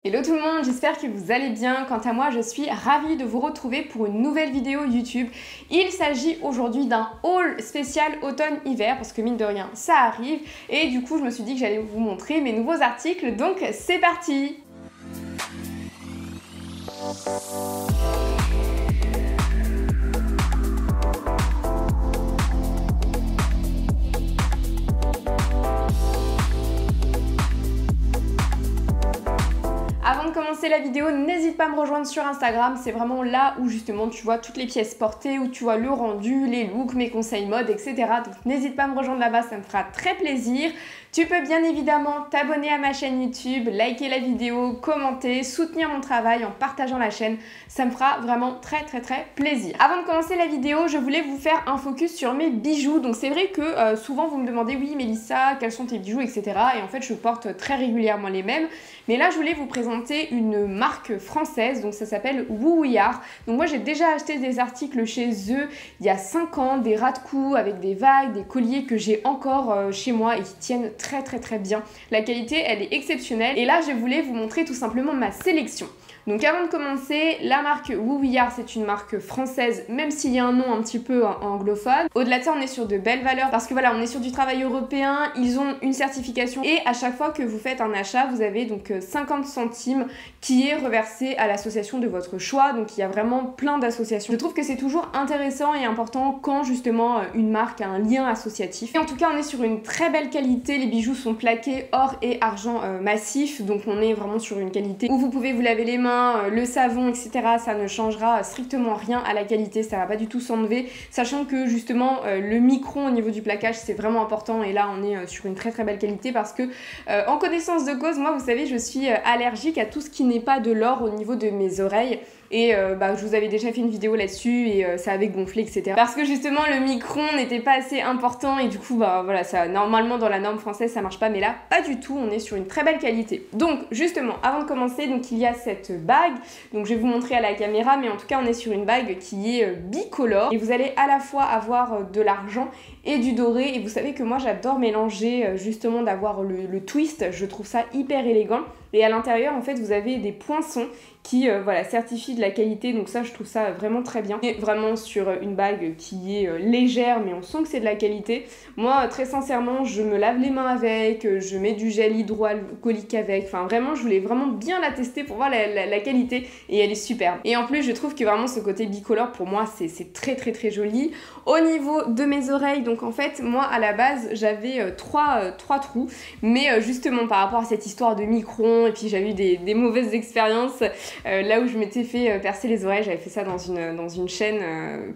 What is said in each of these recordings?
Hello tout le monde, j'espère que vous allez bien. Quant à moi, je suis ravie de vous retrouver pour une nouvelle vidéo YouTube. Il s'agit aujourd'hui d'un haul spécial automne-hiver parce que mine de rien, ça arrive. Et du coup, je me suis dit que j'allais vous montrer mes nouveaux articles, donc c'est parti! Avant de commencer la vidéo, n'hésite pas à me rejoindre sur Instagram, c'est vraiment là où justement tu vois toutes les pièces portées, où tu vois le rendu, les looks, mes conseils mode, etc. Donc n'hésite pas à me rejoindre là-bas, ça me fera très plaisir. Tu peux bien évidemment t'abonner à ma chaîne YouTube, liker la vidéo, commenter, soutenir mon travail en partageant la chaîne. Ça me fera vraiment très plaisir. Avant de commencer la vidéo, je voulais vous faire un focus sur mes bijoux. Donc c'est vrai que souvent vous me demandez, oui Mélissa, quels sont tes bijoux, etc. Et en fait je porte très régulièrement les mêmes. Mais là je voulais vous présenter une marque française, donc ça s'appelle Wooyard. Donc moi j'ai déjà acheté des articles chez eux il y a 5 ans, des ras de cou avec des vagues, des colliers que j'ai encore chez moi et qui tiennent très bien. La qualité elle est exceptionnelle et là je voulais vous montrer tout simplement ma sélection. Donc avant de commencer, la marque Wooyard c'est une marque française, même s'il y a un nom un petit peu anglophone. Au-delà de ça, on est sur de belles valeurs parce que voilà, on est sur du travail européen, ils ont une certification et à chaque fois que vous faites un achat, vous avez donc 50 centimes qui est reversé à l'association de votre choix. Donc il y a vraiment plein d'associations. Je trouve que c'est toujours intéressant et important quand justement une marque a un lien associatif. Et en tout cas, on est sur une très belle qualité. Les bijoux sont plaqués or et argent massif. Donc on est vraiment sur une qualité où vous pouvez vous laver les mains, le savon, etc. Ça ne changera strictement rien à la qualité, ça va pas du tout s'enlever, sachant que justement le micron au niveau du plaquage c'est vraiment important et là on est sur une très belle qualité parce que en connaissance de cause, moi vous savez je suis allergique à tout ce qui n'est pas de l'or au niveau de mes oreilles. Et je vous avais déjà fait une vidéo là-dessus et ça avait gonflé, etc. Parce que justement le micron n'était pas assez important et du coup voilà, ça normalement dans la norme française ça marche pas, mais là pas du tout, on est sur une très belle qualité. Donc justement avant de commencer, donc il y a cette bague, donc je vais vous montrer à la caméra, mais en tout cas on est sur une bague qui est bicolore et vous allez à la fois avoir de l'argent et du doré, et vous savez que moi j'adore mélanger justement d'avoir le twist, je trouve ça hyper élégant. Et à l'intérieur en fait vous avez des poinçons qui voilà, certifient de la qualité, donc ça je trouve ça vraiment très bien. Et vraiment sur une bague qui est légère mais on sent que c'est de la qualité. Moi très sincèrement je me lave les mains avec, je mets du gel hydroalcoolique avec, enfin vraiment je voulais vraiment bien la tester pour voir la qualité et elle est superbe. Et en plus je trouve que vraiment ce côté bicolore pour moi c'est très joli. Au niveau de mes oreilles, donc en fait moi à la base j'avais trois trous, mais justement par rapport à cette histoire de micron et puis j'avais eu des mauvaises expériences là où je m'étais fait percer les oreilles, j'avais fait ça dans une chaîne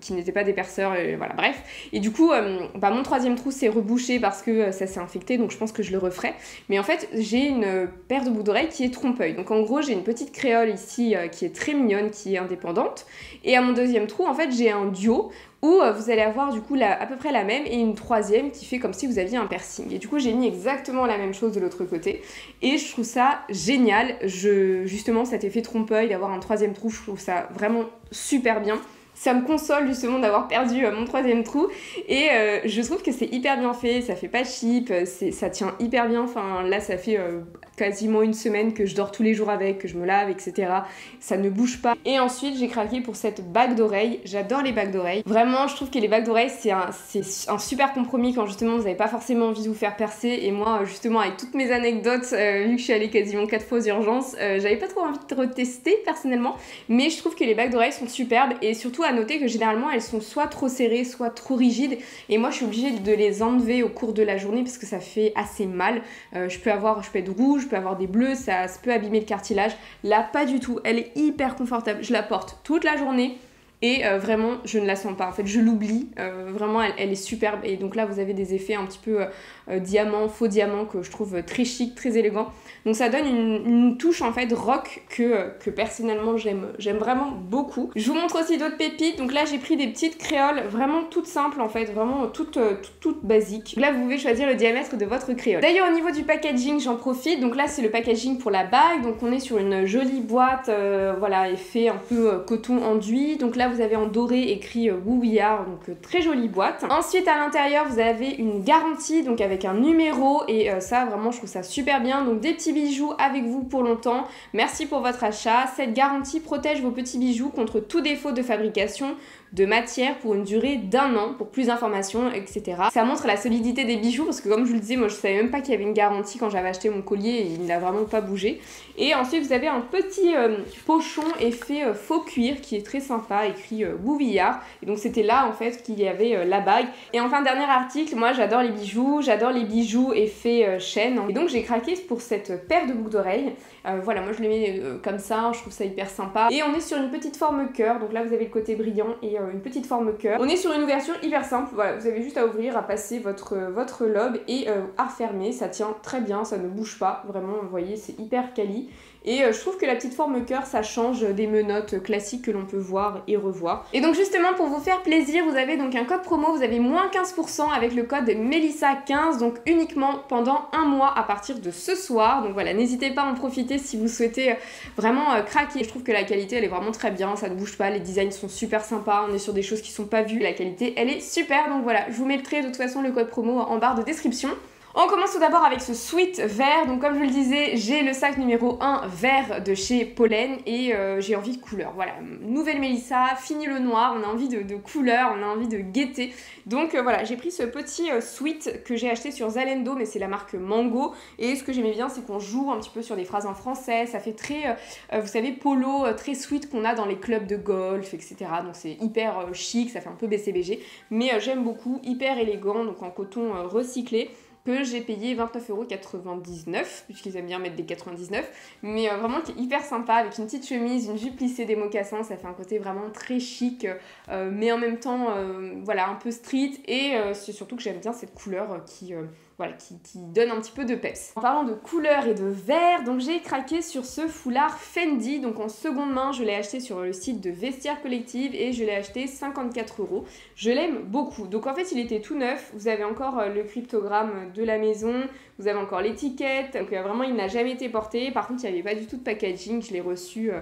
qui n'était pas des perceurs, voilà bref. Et du coup mon troisième trou s'est rebouché parce que ça s'est infecté, donc je pense que je le referai. Mais en fait j'ai une paire de boucles d'oreilles qui est trompe-œil, donc en gros j'ai une petite créole ici qui est très mignonne, qui est indépendante, et à mon deuxième trou en fait j'ai un duo où vous allez avoir du coup à peu près la même et une troisième qui fait comme si vous aviez un piercing. Et du coup j'ai mis exactement la même chose de l'autre côté et je trouve ça génial. Justement cet effet trompe-œil d'avoir un troisième trou, je trouve ça vraiment super bien. Ça me console justement d'avoir perdu mon troisième trou et je trouve que c'est hyper bien fait, ça fait pas cheap, ça tient hyper bien. Enfin là ça fait quasiment une semaine que je dors tous les jours avec, que je me lave, etc. Ça ne bouge pas. Et ensuite j'ai craqué pour cette bague d'oreille. J'adore les bagues d'oreille. Vraiment je trouve que les bagues d'oreille c'est un super compromis quand justement vous n'avez pas forcément envie de vous faire percer. Et moi justement avec toutes mes anecdotes, vu que je suis allée quasiment 4 fois aux urgences, j'avais pas trop envie de retester personnellement. Mais je trouve que les bagues d'oreille sont superbes et surtout à noter que généralement elles sont soit trop serrées, soit trop rigides. Et moi je suis obligée de les enlever au cours de la journée parce que ça fait assez mal. Je peux être rouge, je peux avoir des bleus, ça peut abîmer le cartilage. Là pas du tout, elle est hyper confortable, je la porte toute la journée et vraiment je ne la sens pas, en fait je l'oublie, vraiment elle est superbe. Et donc là vous avez des effets un petit peu diamant, faux diamant que je trouve très chic, très élégant. Donc ça donne une touche en fait rock que personnellement j'aime vraiment beaucoup. Je vous montre aussi d'autres pépites. Donc là j'ai pris des petites créoles vraiment toutes simples en fait, vraiment toutes basiques. Là vous pouvez choisir le diamètre de votre créole. D'ailleurs au niveau du packaging j'en profite, donc là c'est le packaging pour la bague, donc on est sur une jolie boîte, voilà, effet un peu coton enduit. Donc là là vous avez en doré écrit Who We Are, donc très jolie boîte. Ensuite à l'intérieur vous avez une garantie, donc avec un numéro, et ça vraiment je trouve ça super bien. Donc des petits bijoux avec vous pour longtemps. Merci pour votre achat. Cette garantie protège vos petits bijoux contre tout défaut de fabrication, de matière pour une durée d'1 an. Pour plus d'informations, etc. Ça montre la solidité des bijoux parce que comme je vous le disais, moi je savais même pas qu'il y avait une garantie quand j'avais acheté mon collier et il n'a vraiment pas bougé. Et ensuite vous avez un petit pochon effet faux cuir qui est très sympa, écrit Who We Are. Et donc c'était là en fait qu'il y avait la bague. Et enfin dernier article, moi j'adore les bijoux effet chaîne. Et donc j'ai craqué pour cette paire de boucles d'oreilles. Voilà, moi je les mets comme ça, je trouve ça hyper sympa. Et on est sur une petite forme cœur, donc là vous avez le côté brillant et une petite forme cœur. On est sur une ouverture hyper simple, voilà, vous avez juste à ouvrir, à passer votre lobe et à refermer, ça tient très bien, ça ne bouge pas, vraiment, vous voyez, c'est hyper quali. Et je trouve que la petite forme cœur, ça change des menottes classiques que l'on peut voir et revoir. Et donc justement, pour vous faire plaisir, vous avez donc un code promo, vous avez moins 15% avec le code Melissa15, donc uniquement pendant 1 mois à partir de ce soir. Donc voilà, n'hésitez pas à en profiter si vous souhaitez vraiment craquer. Je trouve que la qualité, elle est vraiment très bien, ça ne bouge pas, les designs sont super sympas, on est sur des choses qui sont pas vues, la qualité, elle est super. Donc voilà, je vous mettrai de toute façon le code promo en barre de description. On commence tout d'abord avec ce sweat vert. Donc comme je vous le disais, j'ai le sac numéro 1 vert de chez Pollen et j'ai envie de couleur. Voilà, nouvelle Melissa, fini le noir, on a envie de couleur, on a envie de gaieté. Donc voilà, j'ai pris ce petit sweat que j'ai acheté sur Zalando, mais c'est la marque Mango. Et ce que j'aimais bien, c'est qu'on joue un petit peu sur des phrases en français. Ça fait très, vous savez, polo, très sweat qu'on a dans les clubs de golf, etc. Donc c'est hyper chic, ça fait un peu BCBG. Mais j'aime beaucoup, hyper élégant, donc en coton recyclé, que j'ai payé 29,99 €, puisqu'ils aiment bien mettre des 99, mais vraiment qui est hyper sympa, avec une petite chemise, une jupe plissée, des mocassins, ça fait un côté vraiment très chic, mais en même temps, voilà, un peu street, et c'est surtout que j'aime bien cette couleur voilà, qui donne un petit peu de peps. En parlant de couleur et de vert, donc j'ai craqué sur ce foulard Fendi, donc en seconde main, je l'ai acheté sur le site de Vestiaire Collective et je l'ai acheté 54 €. Je l'aime beaucoup. Donc en fait, il était tout neuf, vous avez encore le cryptogramme de la maison, vous avez encore l'étiquette, donc vraiment il n'a jamais été porté. Par contre, il n'y avait pas du tout de packaging, je l'ai reçu...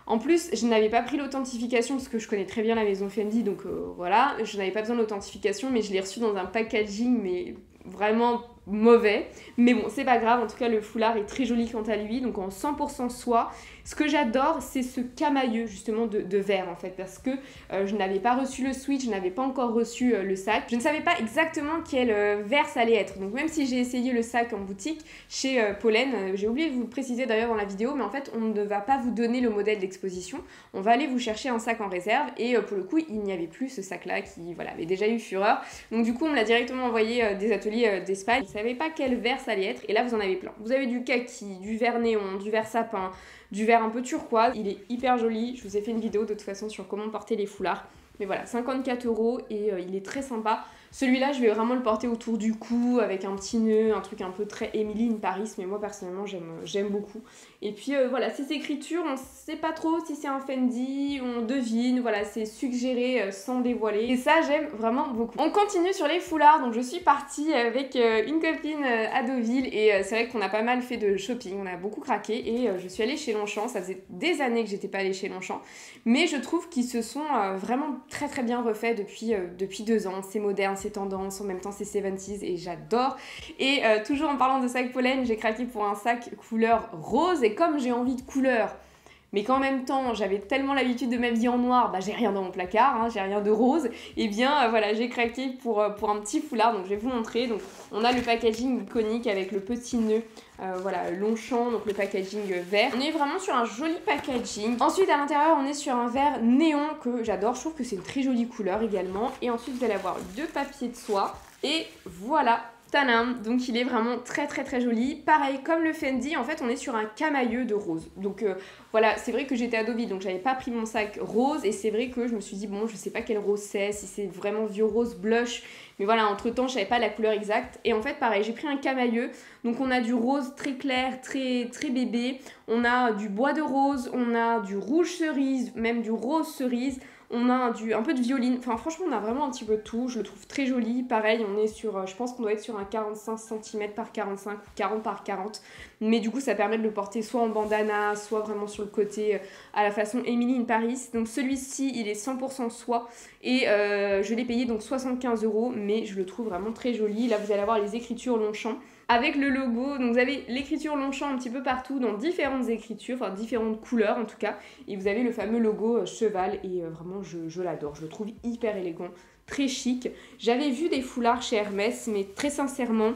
En plus, je n'avais pas pris l'authentification parce que je connais très bien la maison Fendi, donc voilà, je n'avais pas besoin d'authentification, mais je l'ai reçu dans un packaging, mais vraiment mauvais. Mais bon, c'est pas grave, en tout cas le foulard est très joli quant à lui, donc en 100% soie. Ce que j'adore, c'est ce camailleux justement de verre en fait, parce que je n'avais pas reçu le switch, je n'avais pas encore reçu le sac. Je ne savais pas exactement quel verre ça allait être, donc même si j'ai essayé le sac en boutique chez Pollen, j'ai oublié de vous le préciser d'ailleurs dans la vidéo, mais en fait on ne va pas vous donner le modèle d'exposition, on va aller vous chercher un sac en réserve, et pour le coup il n'y avait plus ce sac là qui voilà, avait déjà eu fureur, donc du coup on me l'a directement envoyé des ateliers d'Espagne. Je ne savais pas quel verre ça allait être, et là vous en avez plein. Vous avez du kaki, du vert néon, du vert sapin, du vert un peu turquoise. Il est hyper joli, je vous ai fait une vidéo de toute façon sur comment porter les foulards. Mais voilà, 54 € et il est très sympa. Celui-là, je vais vraiment le porter autour du cou avec un petit nœud, un truc un peu très Emily in Paris, mais moi personnellement j'aime beaucoup. Et puis voilà, ces écritures, on sait pas trop si c'est un Fendi, on devine, voilà, c'est suggéré sans dévoiler. Et ça, j'aime vraiment beaucoup. On continue sur les foulards, donc je suis partie avec une copine à Deauville et c'est vrai qu'on a pas mal fait de shopping, on a beaucoup craqué et je suis allée chez Longchamp. Ça faisait des années que j'étais pas allée chez Longchamp, mais je trouve qu'ils se sont vraiment très très bien refaits depuis 2 ans. C'est moderne, c'est tendance, en même temps c'est 70s et j'adore. Et toujours en parlant de sac Pollen, j'ai craqué pour un sac couleur rose, et comme j'ai envie de couleur mais qu'en même temps j'avais tellement l'habitude de m'habiller en noir, bah j'ai rien dans mon placard, hein, j'ai rien de rose, et bien voilà, j'ai craqué pour un petit foulard, donc je vais vous montrer. Donc on a le packaging iconique avec le petit nœud, voilà, Longchamp, donc le packaging vert. On est vraiment sur un joli packaging. Ensuite à l'intérieur on est sur un vert néon que j'adore, je trouve que c'est une très jolie couleur également. Et ensuite vous allez avoir 2 papiers de soie, et voilà. Tadam! Donc il est vraiment très très très joli. Pareil, comme le Fendi, en fait on est sur un camailleux de rose. Donc voilà, c'est vrai que j'étais à Deauville, donc j'avais pas pris mon sac rose, et c'est vrai que je me suis dit bon, je sais pas quel rose c'est, si c'est vraiment vieux rose blush, mais voilà, entre temps je savais pas la couleur exacte. Et en fait pareil, j'ai pris un camailleux, donc on a du rose très clair, très très bébé, on a du bois de rose, on a du rouge cerise, même du rose cerise. On a un peu de violine, enfin franchement on a vraiment un petit peu de tout, je le trouve très joli. Pareil, on est sur, je pense qu'on doit être sur un 45 cm par 45 ou 40 par 40. Mais du coup ça permet de le porter soit en bandana, soit vraiment sur le côté à la façon Emily in Paris. Donc celui-ci il est 100% soie et je l'ai payé donc 75 €, mais je le trouve vraiment très joli. Là vous allez avoir les écritures Longchamp avec le logo, donc vous avez l'écriture Longchamp un petit peu partout dans différentes écritures, enfin différentes couleurs en tout cas, et vous avez le fameux logo cheval et vraiment je l'adore, je le trouve hyper élégant, très chic. J'avais vu des foulards chez Hermès, mais très sincèrement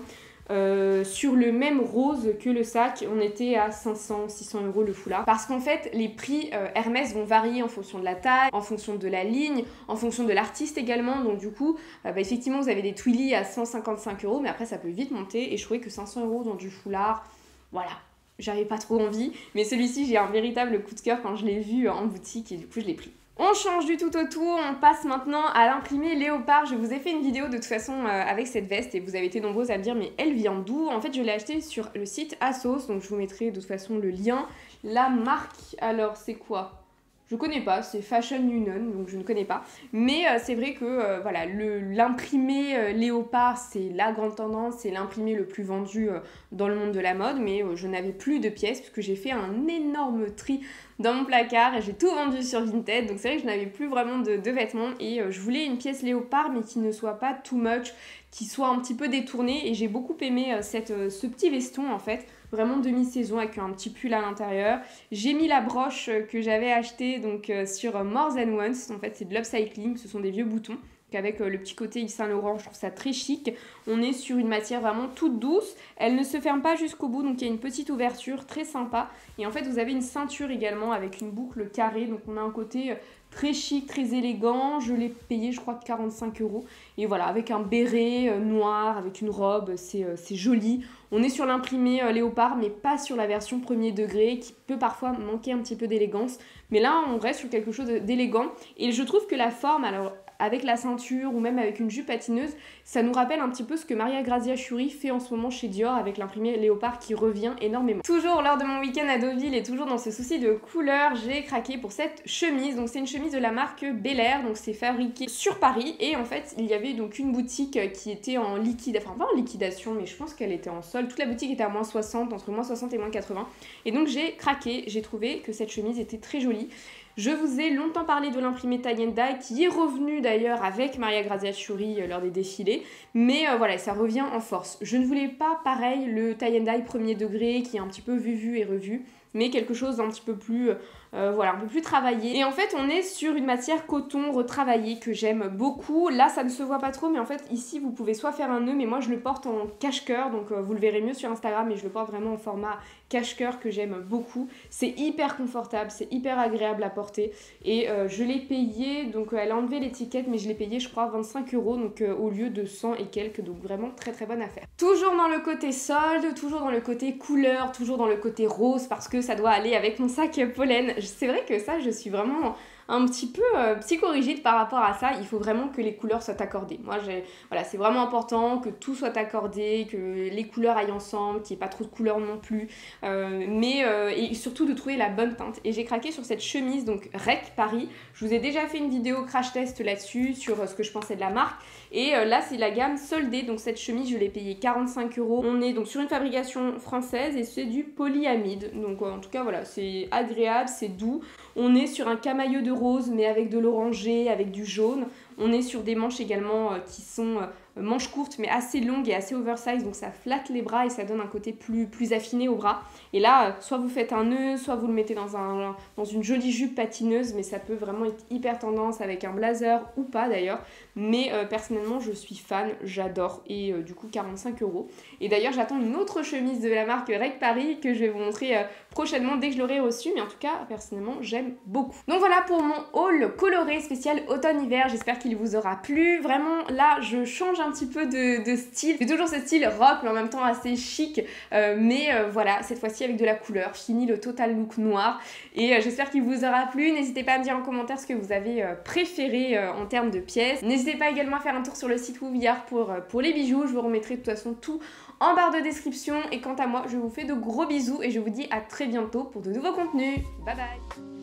sur le même rose que le sac, on était à 500-600 € le foulard. Parce qu'en fait, les prix Hermès vont varier en fonction de la taille, en fonction de la ligne, en fonction de l'artiste également. Donc du coup, effectivement, vous avez des Twilly à 155 €, mais après ça peut vite monter. Et je trouvais que 500 € dans du foulard, voilà. J'avais pas trop envie. Mais celui-ci, j'ai un véritable coup de cœur quand je l'ai vu en boutique et du coup, je l'ai pris. On change du tout au tout, on passe maintenant à l'imprimé léopard. Je vous ai fait une vidéo de toute façon avec cette veste et vous avez été nombreuses à me dire mais elle vient d'où? En fait je l'ai achetée sur le site ASOS, donc je vous mettrai de toute façon le lien. La marque, alors c'est quoi? Je connais pas, c'est Fashion Union, donc je ne connais pas. Mais c'est vrai que voilà, l'imprimé léopard, c'est la grande tendance, c'est l'imprimé le plus vendu dans le monde de la mode. Mais je n'avais plus de pièces parce que j'ai fait un énorme tri dans mon placard et j'ai tout vendu sur Vinted. Donc c'est vrai que je n'avais plus vraiment de vêtements et je voulais une pièce léopard mais qui ne soit pas too much, qui soit un petit peu détournée. Et j'ai beaucoup aimé ce petit veston en fait. Vraiment demi-saison avec un petit pull à l'intérieur. J'ai mis la broche que j'avais achetée donc sur More Than Once. En fait, c'est de l'upcycling, ce sont des vieux boutons. Avec le petit côté Yves Saint Laurent, je trouve ça très chic. On est sur une matière vraiment toute douce. Elle ne se ferme pas jusqu'au bout, donc il y a une petite ouverture très sympa. Et en fait, vous avez une ceinture également avec une boucle carrée. Donc on a un côté très chic, très élégant. Je l'ai payé, je crois, 45 €. Et voilà, avec un béret noir, avec une robe, c'est joli. On est sur l'imprimé léopard, mais pas sur la version premier degré, qui peut parfois manquer un petit peu d'élégance. Mais là, on reste sur quelque chose d'élégant. Et je trouve que la forme, alors avec la ceinture ou même avec une jupe patineuse, ça nous rappelle un petit peu ce que Maria Grazia Chiuri fait en ce moment chez Dior avec l'imprimé léopard qui revient énormément. Toujours lors de mon week-end à Deauville et toujours dans ce souci de couleur, j'ai craqué pour cette chemise. Donc c'est une chemise de la marque Bel Air, donc c'est fabriqué sur Paris et en fait il y avait donc une boutique qui était en liquidation, enfin pas en liquidation mais je pense qu'elle était en solde. Toute la boutique était à moins 60, entre moins 60 et moins 80 et donc j'ai craqué, j'ai trouvé que cette chemise était très jolie. Je vous ai longtemps parlé de l'imprimé tie and dye qui est revenu d'ailleurs avec Maria Grazia Chiuri lors des défilés, mais voilà, ça revient en force. Je ne voulais pas pareil le tie and dye premier degré qui est un petit peu vu et revu, mais quelque chose d'un petit peu plus voilà, un peu plus travaillé. Et en fait on est sur une matière coton retravaillée que j'aime beaucoup. Là ça ne se voit pas trop mais en fait ici vous pouvez soit faire un nœud, mais moi je le porte en cache-cœur, donc vous le verrez mieux sur Instagram, mais je le porte vraiment en format cache-cœur que j'aime beaucoup. C'est hyper confortable, c'est hyper agréable à porter et je l'ai payé, donc elle a enlevé l'étiquette mais je l'ai payé je crois 25 €, donc au lieu de 100 et quelques, donc vraiment très très bonne affaire. Toujours dans le côté solde, toujours dans le côté couleur, toujours dans le côté rose parce que ça doit aller avec mon sac pollen. C'est vrai que ça je suis vraiment un petit peu psychorigide par rapport à ça. Il faut vraiment que les couleurs soient accordées. Moi, voilà, c'est vraiment important que tout soit accordé, que les couleurs aillent ensemble, qu'il n'y ait pas trop de couleurs non plus, et surtout de trouver la bonne teinte. Et j'ai craqué sur cette chemise, donc Rec Paris. Je vous ai déjà fait une vidéo crash test là-dessus, sur ce que je pensais de la marque. Et là, c'est la gamme soldée, donc cette chemise, je l'ai payée 45 €. On est donc sur une fabrication française et c'est du polyamide. Donc en tout cas, voilà, c'est agréable, c'est doux. On est sur un camailleux de rose, mais avec de l'orangé, avec du jaune. On est sur des manches également qui sont manches courtes, mais assez longues et assez oversize, donc ça flatte les bras et ça donne un côté plus affiné au bras. Et là, soit vous faites un nœud, soit vous le mettez dans une jolie jupe patineuse, mais ça peut vraiment être hyper tendance avec un blazer ou pas d'ailleurs. Mais personnellement, je suis fan, j'adore, et du coup 45 €. Et d'ailleurs, j'attends une autre chemise de la marque Rec Paris que je vais vous montrer prochainement dès que je l'aurai reçue, mais en tout cas, personnellement, j'aime beaucoup. Donc voilà pour mon haul coloré spécial automne-hiver, j'espère qu'il vous aura plu. Vraiment, là, je change un petit peu de style. J'ai toujours ce style rock, mais en même temps assez chic, mais voilà, cette fois-ci avec de la couleur. Fini le total look noir, et j'espère qu'il vous aura plu. N'hésitez pas à me dire en commentaire ce que vous avez préféré en termes de pièces. N'hésitez pas également à faire un tour sur le site Wouvillard pour les bijoux. Je vous remettrai de toute façon tout en barre de description. Et quant à moi, je vous fais de gros bisous et je vous dis à très bientôt pour de nouveaux contenus. Bye bye!